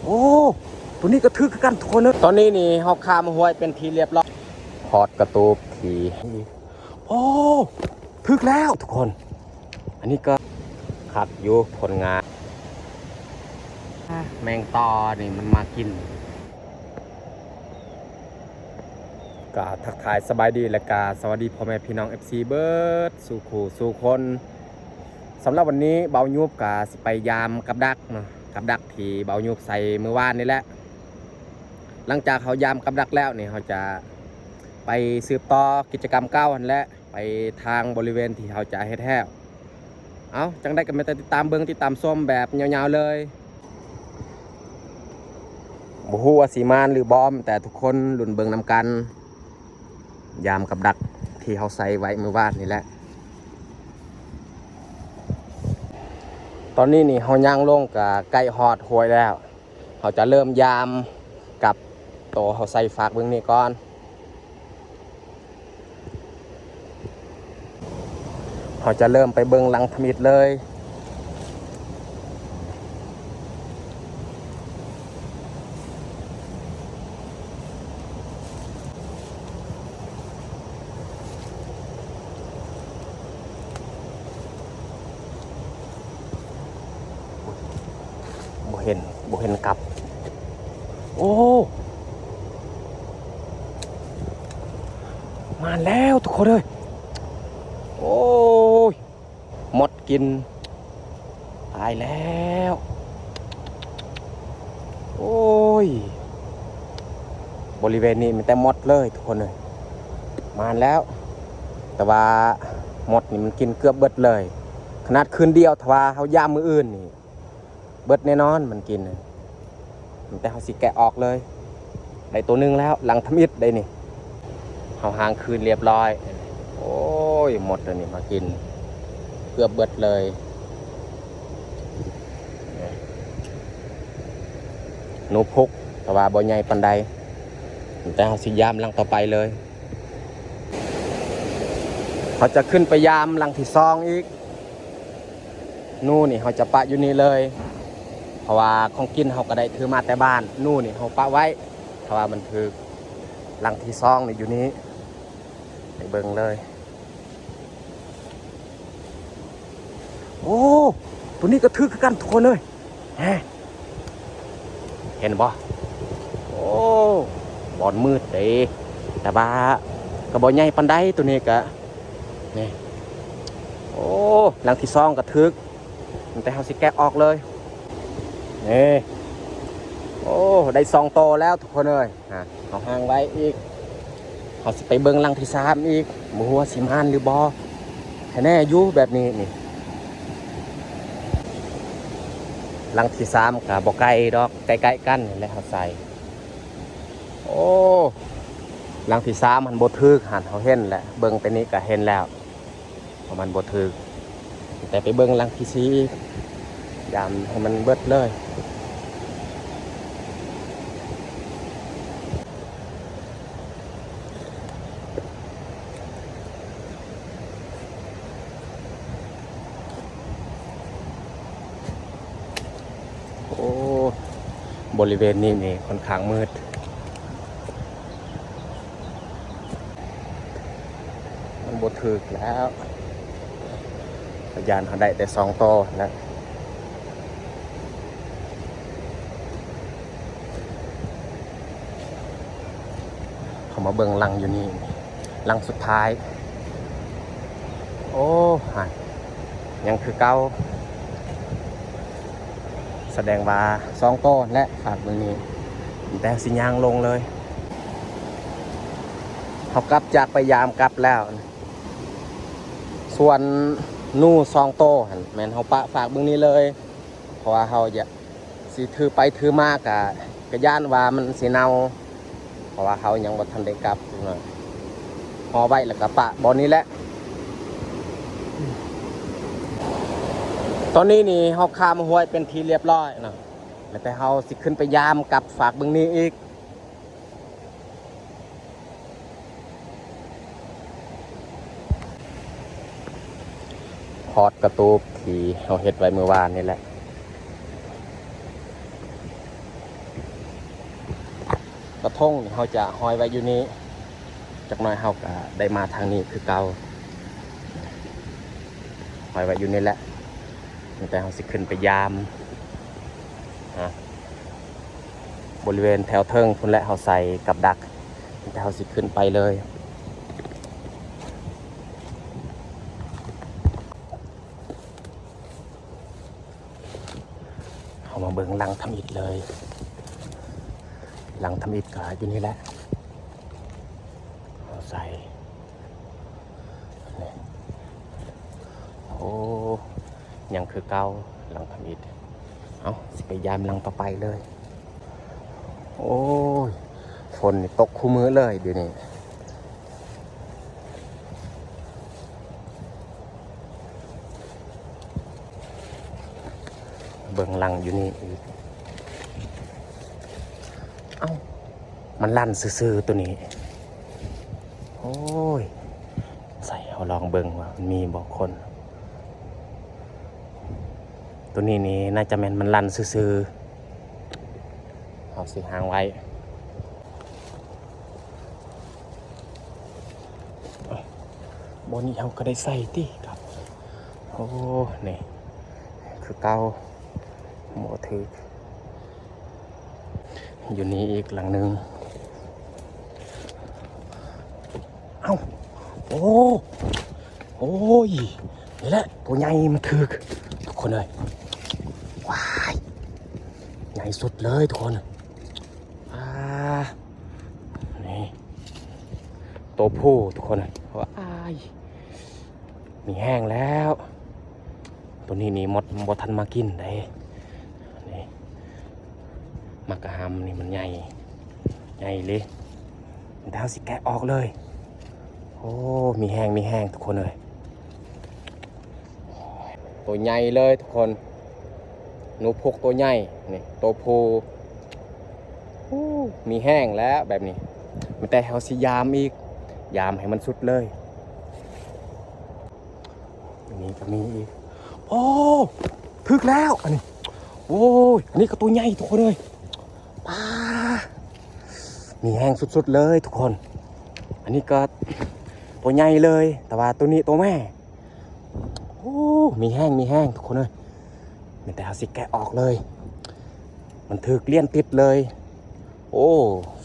โอ้ตัวนี้ก็ทึกกันทุกคนเนอะตอนนี้นี่เฮาข้ามห้วยเป็นทีเรียบร้อยพอดกระตูบขี่โอ้ทึกแล้วทุกคนอันนี้ก็ขัดอยู่ผลงานแมงตอนี่มันมากินก็ทักทายสบายดีและกาสวัสดีพ่อแม่พี่น้อง FC เบิร์ดสู่ขู่สู่คนสำหรับวันนี้เบายุบกาสิไปยามกับดักเนาะกับดักที่เบายุบใส่เมื่อวานนี่แหละหลังจากเขายามกับดักแล้วนี่เขาจะไปสืบต่อกิจกรรมเก้าและไปทางบริเวณที่เขาจะเฮ็ดแท้เอาจังได้กันไปติดตามเบิ้งติดตามส้มแบบยาวๆเลยบ่ฮู้ว่าสีมานหรือบอมแต่ทุกคนลุ้นเบิ้งนำกันยามกับดักที่เขาใส่ไว้เมื่อวานนี่แหละตอนนี้นี่เขาย่างลงกับใกล้ฮอดห้วยแล้วเขาจะเริ่มยามกับตัวเขาใส่ฝากเบิ้งนี่ก่อนเขาจะเริ่มไปเบิ้งหลังทมิดเลยบ่เห็นกลับโอ้มาแล้วทุกคนเลยโอ้ยหมดกินตายแล้วโอ้ยบริเวณนี้มันแต่หมดเลยทุกคนเลยมาแล้วแต่ว่าหมดนี่มันกินเกือบเบิดเลยขนาดคืนเดียวทว่าเขาย่ามมืออื่นนี่เบิดแน่นอนมันกินแต่เขาสิแกะออกเลยได้ตัวนึงแล้วหลังทมิดได้นี่เขาหางคืนเรียบร้อยโอ้ยหมดเลยนี่มากินเกือบเบิดเลยหนูพุกแต่ว่าบ่ใหญ่ปานใดแต่เขาสิยามหลังต่อไปเลยเขาจะขึ้นไปยามหลังที่ซองอีกนู่นนี่เขาจะปะอยู่นี่เลยเพราะว่าของกินเขาก็ได้ถือมาแต่บ้านนู่นนี่เขาปะไว้เพราะว่ามันคือหลังที่ซองนี่อยู่นี้ไปเบิ่งเลยโอ้ตัวนี้ก็ทึกกันทุกคนเลยเห็นบ่โอ้บอลมืดเด้แต่ว่ากระบอกใหญ่ปันไดตัวนี้ก็นี่โอ้หลังที่ซองก็ทึกแต่เขาสิแกะออกเลยนี่โอ้ได้2 โตแล้วทุกคนเลยเขาห่างไว้อีกเขาสิไปเบิ้งหลังที่3อีกหมูหัวสิมานหรือบอแน่อยู่แบบนี้นี่หลังที่3กับบ่ไกลดอกใกล้ๆกันนี่แหละเขาใส่โอ้หลังที่3มันบ่ทึกหันเขาเห็นแหละเบิ้งไปนี้ก็เห็นแล้วเพราะมันบ่ทึกแต่ไปเบิ้งหลังที่4ยามให้มันเบิดเลยโอ้บริเวณนี้นี่ค่อนข้างมืดมันบ่ถึกแล้วพยานเขาได้แต่2 โตแล้วเขามาเบิ่งลังอยู่นี่ลังสุดท้ายโอ้ยังคือเก่าแสดงว่า2 โตและฝากเบิ่งนี้แต่สิยางลงเลยเขากลับจากไปยามกลับแล้วส่วนนู่2 โตแม่นเขาปะฝากเบิ่งนี้เลยเพราะว่าเขาจะสิถือไปถือมากกะย่านว่ามันสิเน่าเพราะว่าเขายังบ่ทันได้กลับห่อไว้แล้วก็ปะบ่อนี้แหละตอนนี้นี่เขาข้ามห้วยเป็นทีเรียบร้อยนะแต่เขาสิขึ้นไปยามกับฝากเบิ่งนี้อีกพอดกระตูบที่เขาเฮ็ดไว้เมื่อวานนี่แหละ กระทงเขาจะห้อยไว้อยู่นี้จากน้อยเขาก็ได้มาทางนี้คือเก่าห้อยไว้อยู่นี่แหละแต่เขาสิขึ้นไปยามบริเวณแถวเทิงพุ่นและเขาใส่กับดักแต่เขาสิขึ้นไปเลยเขามาเบิ่งลังทำอิฐเลยลังทำอิฐก็อยู่นี่แหละเขาใส่โอ้ยังคือเก่าลังทำอิฐเอาสิไปยามลังต่อไปเลยโอ้ยฝนตกคู่มือเลยเดี๋ยวนี้เบิ่งลังอยู่นี่อีกเอ้ามันลั่นซื่อๆตัวนี้โอ้ยใส่เอาลองเบิ่งว่ามันมีบอกคนตัวนี้นี่น่าจะมันลั่นซื่อๆเอาสิหางไว้บนนี้เขาก็ได้ใส่ติครับโอ้นี่คือเก่าหมดถืออยู่นี่อีกหลังหนึ่งเอ้าโอ้ยนี่แหละตัวใหญ่มันถือทุกคนเลยว้ายใหญ่สุดเลยทุกคนนี่ตัวผู้ทุกคนว้ายมีแห้งแล้วตัวนี้นี่มดบทันมากินได้นี่มักกะฮัมนี่มันใหญ่เลยดาวสิแกะออกเลยโอ้มีแห้งทุกคนเลยตัวใหญ่เลยทุกคนหนูพุกตัวใหญ่นี่ตัวผู้มีแห้งแล้วแบบนี้มันแต่เขาสิยามอีกยามให้มันสุดเลยอันนี้ก็มีอีกโอ้ถึกแล้วอันนี้โอ้ยอันนี้ก็ตัวใหญ่ทุกคนเลยมีแห้งสุดๆเลยทุกคนอันนี้ก็ตัวใหญ่เลยแต่ว่าตัวนี้ตัวแม่โอ้มีแห้งทุกคนเลยแต่เอาสิแกะออกเลยมันถึกเลี่ยนติดเลยโอ้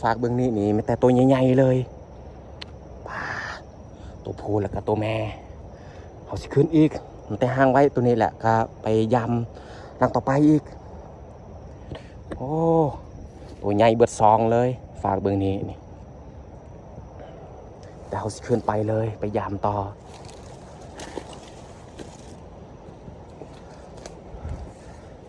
ฝากเบื้องนี้นี่แต่ตัวใหญ่ๆเลยตัวผู้แล้วก็ตัวแม่เอาสิขึ้นอีกมันแต่ห่างไว้ตัวนี้แหละก็ไปยำลังต่อไปอีกโอ้ตัวใหญ่เบิดซองเลยฝากเบื้องนี้นี่แต่เอาสิขึ้นไปเลยไปยำต่อ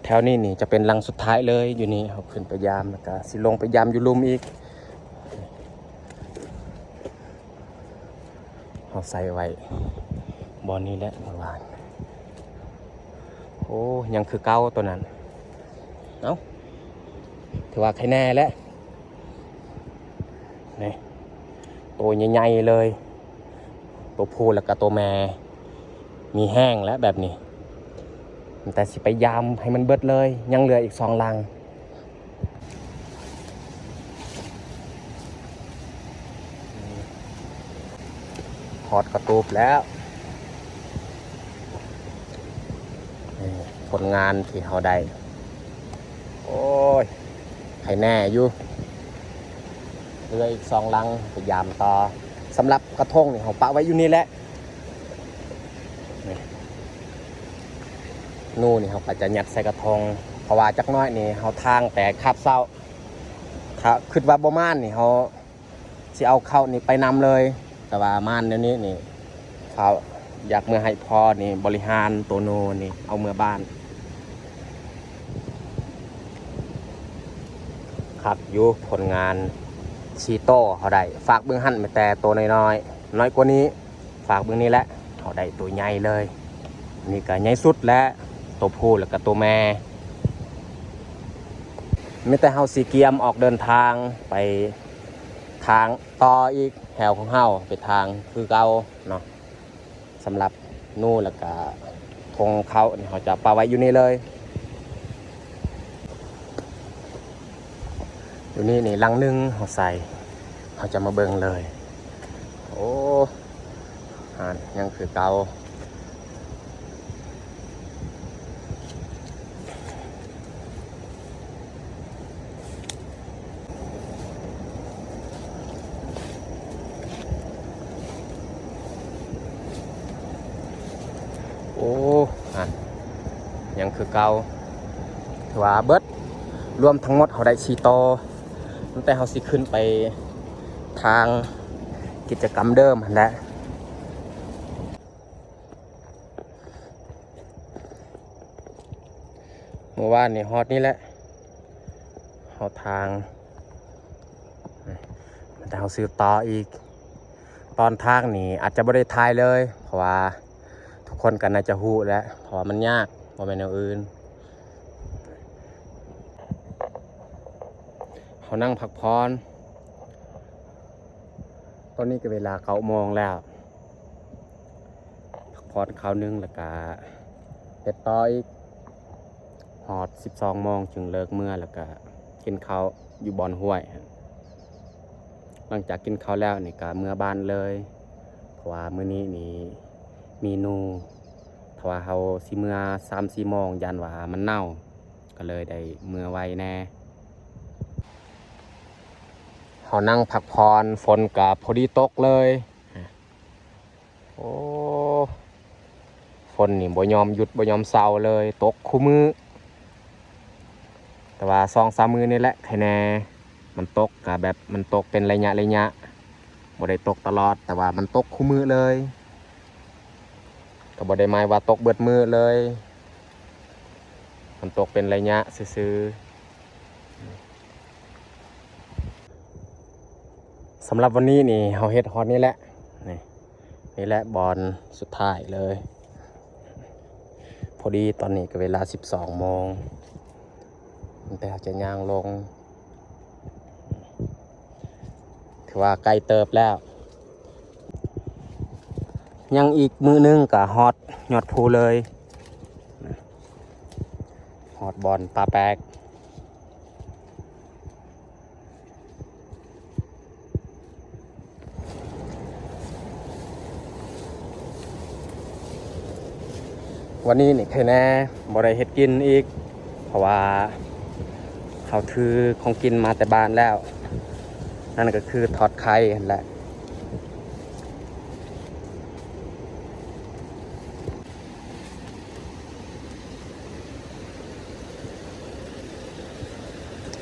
แถวนี้นี่จะเป็นรังสุดท้ายเลยอยู่นี่เอาขึ้นไปยามแล้วก็สิลงไปยามอยู่ลุมอีกเอาใส่ไว้บอนนี้แหละเมื่อวานโอ้ยังคือเก้าตัวนั้นเอ้าถือว่าใครแน่แล้วนี่ตัวใหญ่ๆเลยตัวผู้แล้วก็ตัวแม่มีแห้งแล้วแบบนี้แต่สิไปยามให้มันเบิดเลยยังเหลืออีก2 ลังถอดกระตูบแล้วผลงานที่เขาได้โอ้ยใครแน่อยู่เหลืออีก2 ลังไปยามต่อสำหรับกระทงนี่เขาปะไว้อยู่นี่แหละนู่นนี่เขาก็จะยัดใส่กระทงเพราะว่าจักน้อยนี่เขาทางแต่คาบเศร้าถ้าคิดว่าบ่ม่านนี่เขาสิเอาเข้านี่ไปนำเลยแต่ว่าม่านเดี๋ยวนี้นี่เขาอยากเมื่อให้พอนี่บริหารตัวโนนี่เอาเมื่อบ้านครับอยู่ผลงานชีโต้เขาได้ฝากเบื้องหั่นไปแต่ตัวน้อยกว่านี้ฝากเบื้องนี้แหละเขาได้ตัวใหญ่เลยนี่ก็ใหญ่สุดและตัวผู้แล้วก็ตัวแม่ไม่แต่เฮาสีเกียมออกเดินทางไปทางต่ออีกแถวของเฮาไปทางคือเก่าเนาะสำหรับนู่นแล้วก็ธงเขาเขาจะปาไว้อยู่นี่เลย อยู่นี่นี่ลังนึงเขาใส่เขาจะมาเบิ่งเลยโอ้ยังคือเก่าโอ้ยังคือเก่าถือว่าเบิดรวมทั้งหมดเขาได้4 ต่อตั้งแต่เขาสิขึ้นไปทางกิจกรรมเดิมหั่นแหละเมื่อวานนี่ฮอตนี่แหละฮอตทางแต่เขาซื้อต่ออีกตอนทางนี่อาจจะไม่ได้ทายเลยเพราะว่าทุกคนกันน่าจะหูแล้วเพราะว่ามันยากว่าเป็นแนวอื่นเขานั่งพักผ่อนตอนนี้ก็เวลา9 โมงแล้วพักผ่อนคราวนึงแล้วก็เฮ็ดต่ออีกฮอด12 โมงจึงเลิกเมื่อแล้วก็กินข้าวอยู่บ่อนห้วยหลังจากกินข้าวแล้วนี่ก็เมื่อบ้านเลยเพราะว่ามื้อนี้นี่เมนูถ้าว่าเขาสิเมื่อ3-4 โมงยันว่ามันเน่าก็เลยได้เมื่อไวแน่เขานั่งพักผ่อนฝนกับพอดีตกเลยโอ้ฝนนี่บ่ยอมหยุดบ่ยอมเศร้าเลยตกคู่มือแต่ว่า2-3 มื้อนี่แหละใครแน่มันตกกับแบบมันตกเป็นระยะบ่ได้ตกตลอดแต่ว่ามันตกคู่มือเลยก็บ่ได้หมายว่าตกเบิดมือเลยมันตกเป็นระยะซื่อๆสำหรับวันนี้นี่เฮาเฮ็ดฮอตนี่แหละนี่แหละบอลสุดท้ายเลยพอดีตอนนี้ก็เวลา12 โมงแต่จะย่างลงถือว่าใกล้เติบแล้วยังอีกมือนึงกับฮอตยอดภูเลยฮอตบอลปลาแปกวันนี้นี่ใครแน่บ่ได้เฮ็ดกินอีกเพราะว่าเขาถือของกินมาแต่บ้านแล้วนั่นก็คือทอดไข่แหละ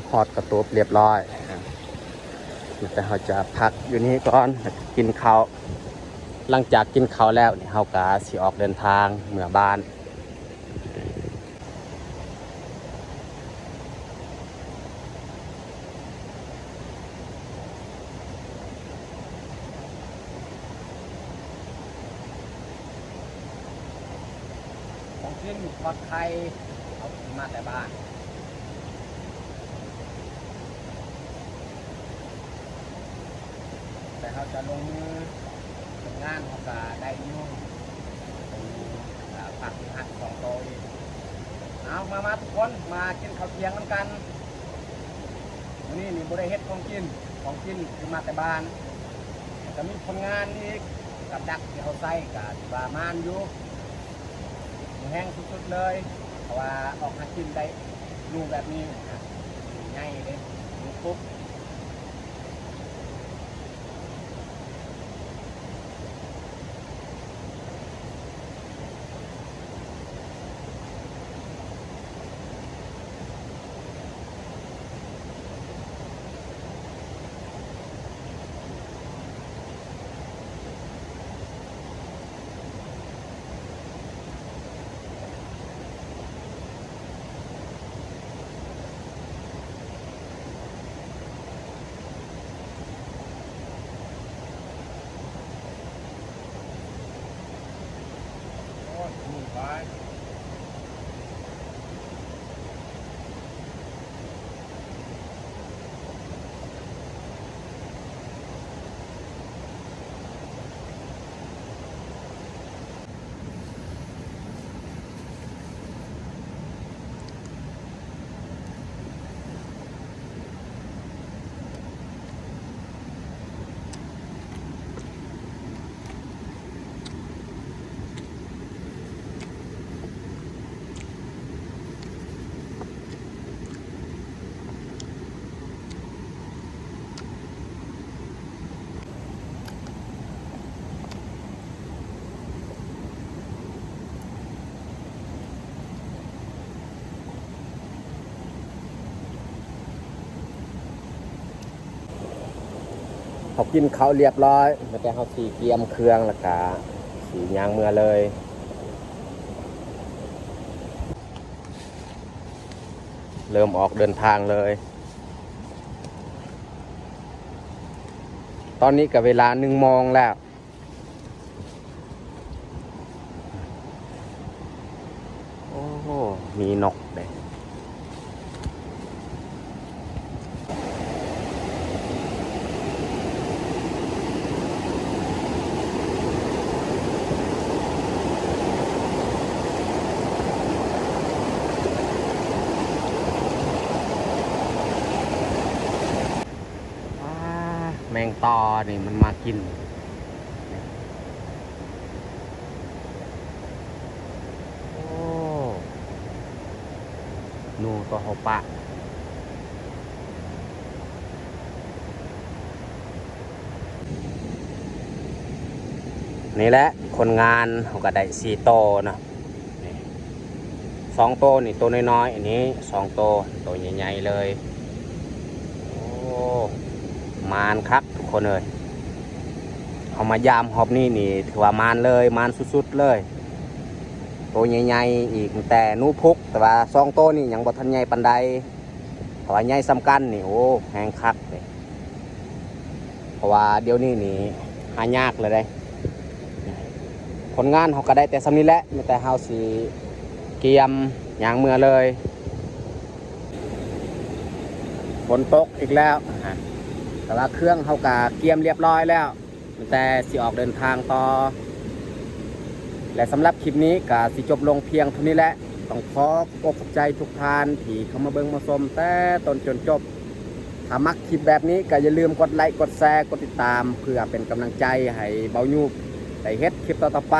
ฮอตกระตุบเรียบร้อยแต่เขาจะพักอยู่นี่ก่อนกินข้าวหลังจากกินข้าวแล้วนี่เขาก็สิออกเดินทางเมื่อบ้านของกินทอดไข่เอามาแต่บ้านแต่เขาจะลงมือทำงานเขาก็ได้ยุ่งผักหัด2 โตอีกเอามาทุกคนมากินข้าวเที่ยงกันวันนี้นี่บริเฮ็ดของกินคือมาแต่บ้านจะมีคนงานอีกกับดักที่เขาใส่กับปลามานอยู่แห้งสุดๆเลยเพราะว่าออกหากินได้ดูแบบนี้ง่ายเลยดูปุ๊บ เขากินเขาเรียบร้อยมาแต่เขาสีเกียมเครื่องแล้วก็สียางเมื่อเลยเริ่มออกเดินทางเลยตอนนี้กับเวลา1 โมงแล้วโอ้โหมีนกเลยแมงตอนี่มันมากินโอ้นูตัวเขาปะนี่แหละคนงานเขาก็ได้4 โตนะ2 โตนี่ตัวน้อยๆอันนี้2 โตตัวใหญ่ๆเลยโอ้มานครับทุกคนเลยเขามายามหอบนี่ถือว่ามานเลยมานสุดๆเลยตัวใหญ่ๆอีกแต่นูพุกแต่ว่า2 โตนี่ยังบ่ทันใหญ่ปานใดแต่ว่าใหญ่สำคัญนี่โอ้แหงคักเลยเพราะว่าเดี๋ยวนี้หายากเลยได้ผลงานเขาก็ได้แต่สำนี้แหละมีแต่เฮาสีเกียมยางเมื่อเลยฝนตกอีกแล้วแต่ว่าเครื่องเขาก็เกียมเรียบร้อยแล้วมีแต่สิออกเดินทางต่อและสำหรับคลิปนี้ก็สิจบลงเพียงเท่านี้แหละต้องขอบใจทุกท่านที่เข้ามาเบิ่งมาชมแต่ต้นจนจบถ้ามักคลิปแบบนี้ก็อย่าลืมกดไลค์กดแชร์กดติดตามเพื่อเป็นกำลังใจให้เบายูได้เฮ็ดคลิปต่อๆไป